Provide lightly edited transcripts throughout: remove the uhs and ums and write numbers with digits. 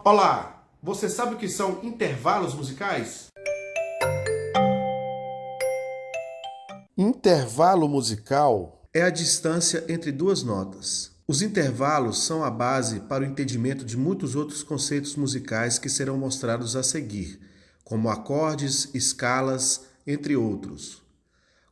Olá, você sabe o que são intervalos musicais? Intervalo musical é a distância entre duas notas. Os intervalos são a base para o entendimento de muitos outros conceitos musicais que serão mostrados a seguir, como acordes, escalas, entre outros.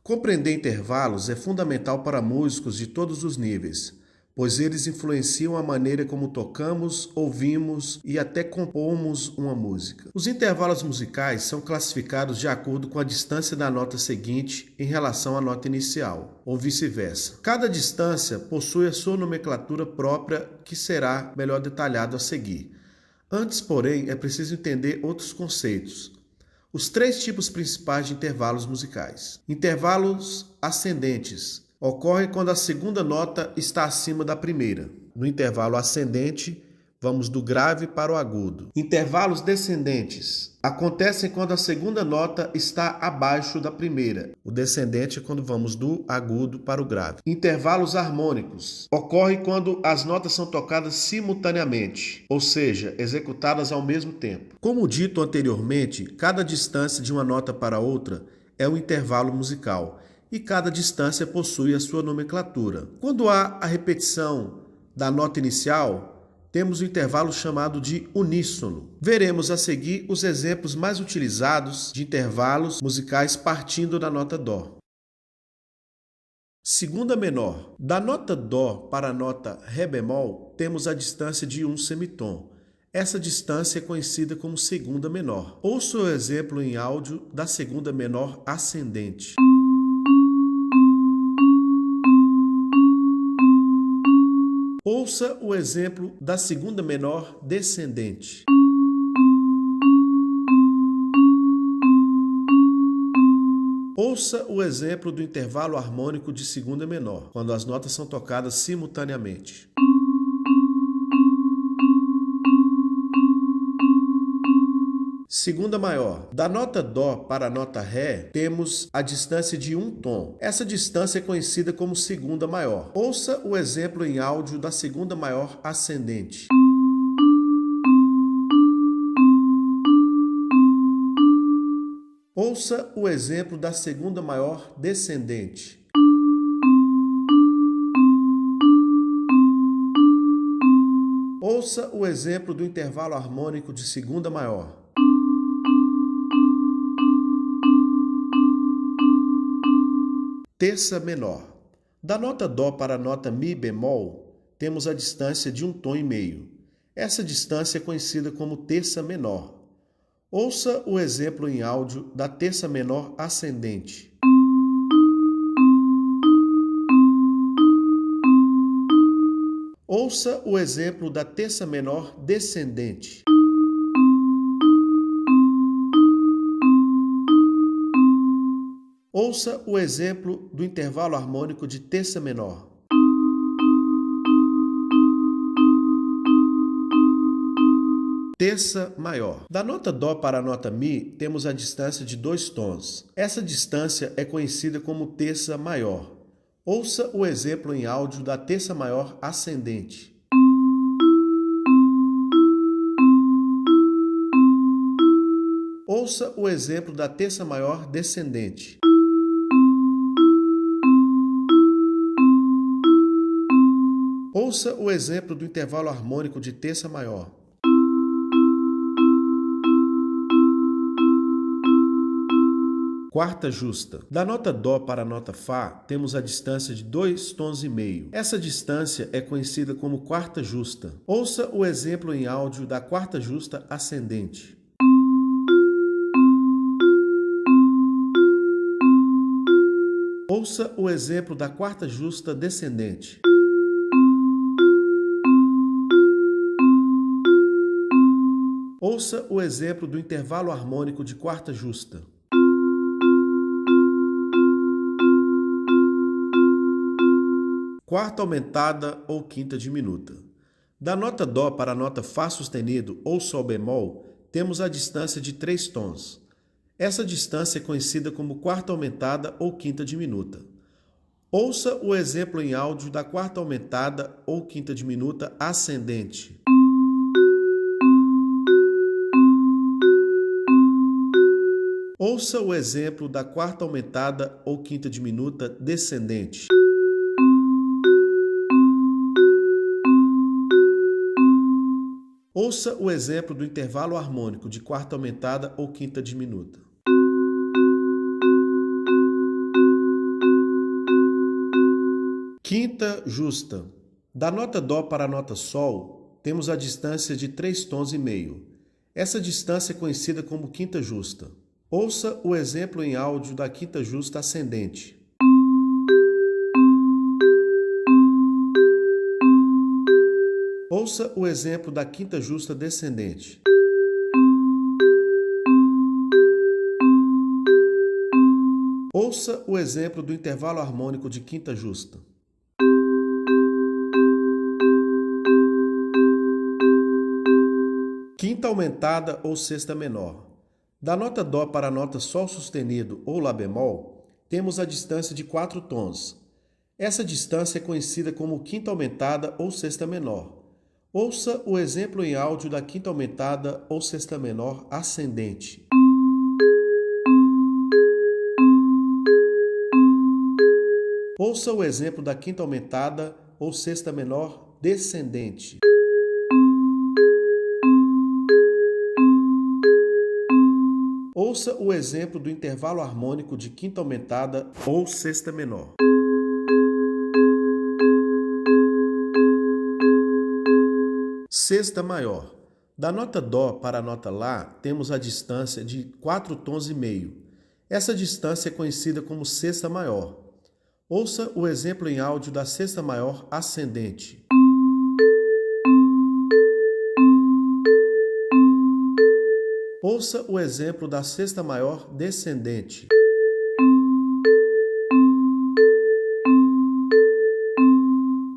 Compreender intervalos é fundamental para músicos de todos os níveis, pois eles influenciam a maneira como tocamos, ouvimos e até compomos uma música. Os intervalos musicais são classificados de acordo com a distância da nota seguinte em relação à nota inicial, ou vice-versa. Cada distância possui a sua nomenclatura própria, que será melhor detalhado a seguir. Antes, porém, é preciso entender outros conceitos. Os três tipos principais de intervalos musicais. Intervalos ascendentes. Ocorre quando a segunda nota está acima da primeira. No intervalo ascendente, vamos do grave para o agudo. Intervalos descendentes. Acontecem quando a segunda nota está abaixo da primeira. O descendente é quando vamos do agudo para o grave. Intervalos harmônicos. Ocorre quando as notas são tocadas simultaneamente, ou seja, executadas ao mesmo tempo. Como dito anteriormente, cada distância de uma nota para outra é um intervalo musical, e cada distância possui a sua nomenclatura. Quando há a repetição da nota inicial, temos o intervalo chamado de uníssono. Veremos a seguir os exemplos mais utilizados de intervalos musicais partindo da nota Dó. Segunda menor. Da nota Dó para a nota Ré bemol, temos a distância de um semitom. Essa distância é conhecida como segunda menor. Ouça o exemplo em áudio da segunda menor ascendente. Ouça o exemplo da segunda menor descendente. Ouça o exemplo do intervalo harmônico de segunda menor, quando as notas são tocadas simultaneamente. Segunda maior. Da nota Dó para a nota Ré, temos a distância de um tom. Essa distância é conhecida como segunda maior. Ouça o exemplo em áudio da segunda maior ascendente. Ouça o exemplo da segunda maior descendente. Ouça o exemplo do intervalo harmônico de segunda maior. Terça menor. Da nota Dó para a nota Mi bemol, temos a distância de um tom e meio. Essa distância é conhecida como terça menor. Ouça o exemplo em áudio da terça menor ascendente. Ouça o exemplo da terça menor descendente. Ouça o exemplo do intervalo harmônico de terça menor. Terça maior. Da nota Dó para a nota Mi, temos a distância de dois tons. Essa distância é conhecida como terça maior. Ouça o exemplo em áudio da terça maior ascendente. Ouça o exemplo da terça maior descendente. Ouça o exemplo do intervalo harmônico de terça maior. Quarta justa. Da nota Dó para a nota Fá, temos a distância de dois tons e meio. Essa distância é conhecida como quarta justa. Ouça o exemplo em áudio da quarta justa ascendente. Ouça o exemplo da quarta justa descendente. Ouça o exemplo do intervalo harmônico de quarta justa. Quarta aumentada ou quinta diminuta. Da nota Dó para a nota Fá sustenido ou Sol bemol, temos a distância de três tons. Essa distância é conhecida como quarta aumentada ou quinta diminuta. Ouça o exemplo em áudio da quarta aumentada ou quinta diminuta ascendente. Ouça o exemplo da quarta aumentada ou quinta diminuta descendente. Ouça o exemplo do intervalo harmônico de quarta aumentada ou quinta diminuta. Quinta justa. Da nota Dó para a nota Sol, temos a distância de 3 tons e meio. Essa distância é conhecida como quinta justa. Ouça o exemplo em áudio da quinta justa ascendente. Ouça o exemplo da quinta justa descendente. Ouça o exemplo do intervalo harmônico de quinta justa. Quinta aumentada ou sexta menor. Da nota Dó para a nota Sol sustenido ou Lá bemol, temos a distância de 4 tons. Essa distância é conhecida como quinta aumentada ou sexta menor. Ouça o exemplo em áudio da quinta aumentada ou sexta menor ascendente. Ouça o exemplo da quinta aumentada ou sexta menor descendente. Ouça o exemplo do intervalo harmônico de quinta aumentada ou sexta menor. Sexta maior. Da nota Dó para a nota Lá, temos a distância de 4 tons e meio. Essa distância é conhecida como sexta maior. Ouça o exemplo em áudio da sexta maior ascendente. Ouça o exemplo da sexta maior descendente.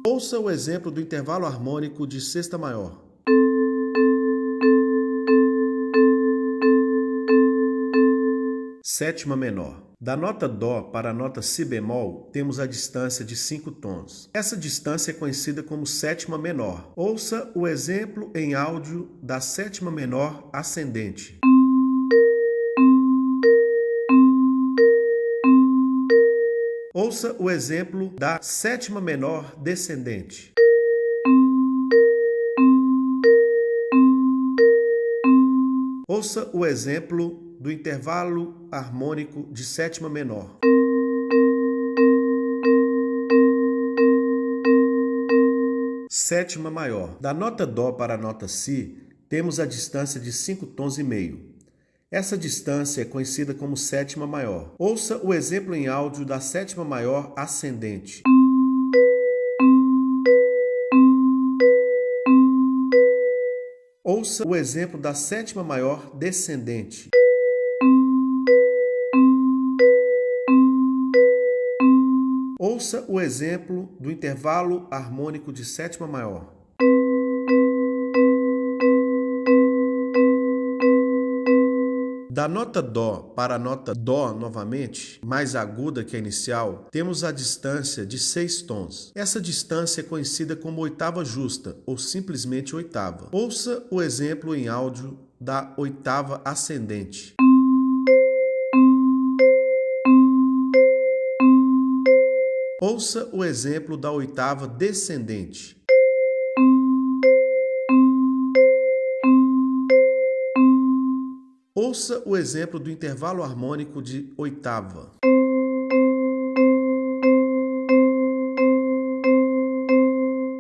Ouça o exemplo do intervalo harmônico de sexta maior. Sétima menor. Da nota Dó para a nota Si bemol, temos a distância de 5 tons. Essa distância é conhecida como sétima menor. Ouça o exemplo em áudio da sétima menor ascendente. Ouça o exemplo da sétima menor descendente. Ouça o exemplo do intervalo harmônico de sétima menor. Sétima maior. Da nota Dó para a nota Si, temos a distância de 5 tons e meio. Essa distância é conhecida como sétima maior. Ouça o exemplo em áudio da sétima maior ascendente. Ouça o exemplo da sétima maior descendente. Ouça o exemplo do intervalo harmônico de sétima maior. Da nota Dó para a nota Dó novamente, mais aguda que a inicial, temos a distância de 6 tons. Essa distância é conhecida como oitava justa ou simplesmente oitava. Ouça o exemplo em áudio da oitava ascendente. Ouça o exemplo da oitava descendente. Ouça o exemplo do intervalo harmônico de oitava.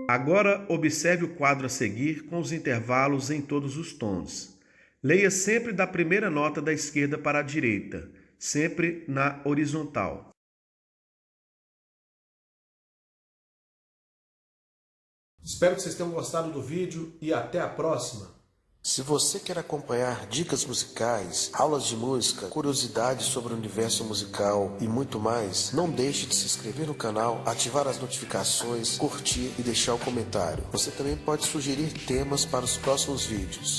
Agora observe o quadro a seguir com os intervalos em todos os tons. Leia sempre da primeira nota da esquerda para a direita, sempre na horizontal. Espero que vocês tenham gostado do vídeo e até a próxima. Se você quer acompanhar dicas musicais, aulas de música, curiosidades sobre o universo musical e muito mais, não deixe de se inscrever no canal, ativar as notificações, curtir e deixar o comentário. Você também pode sugerir temas para os próximos vídeos.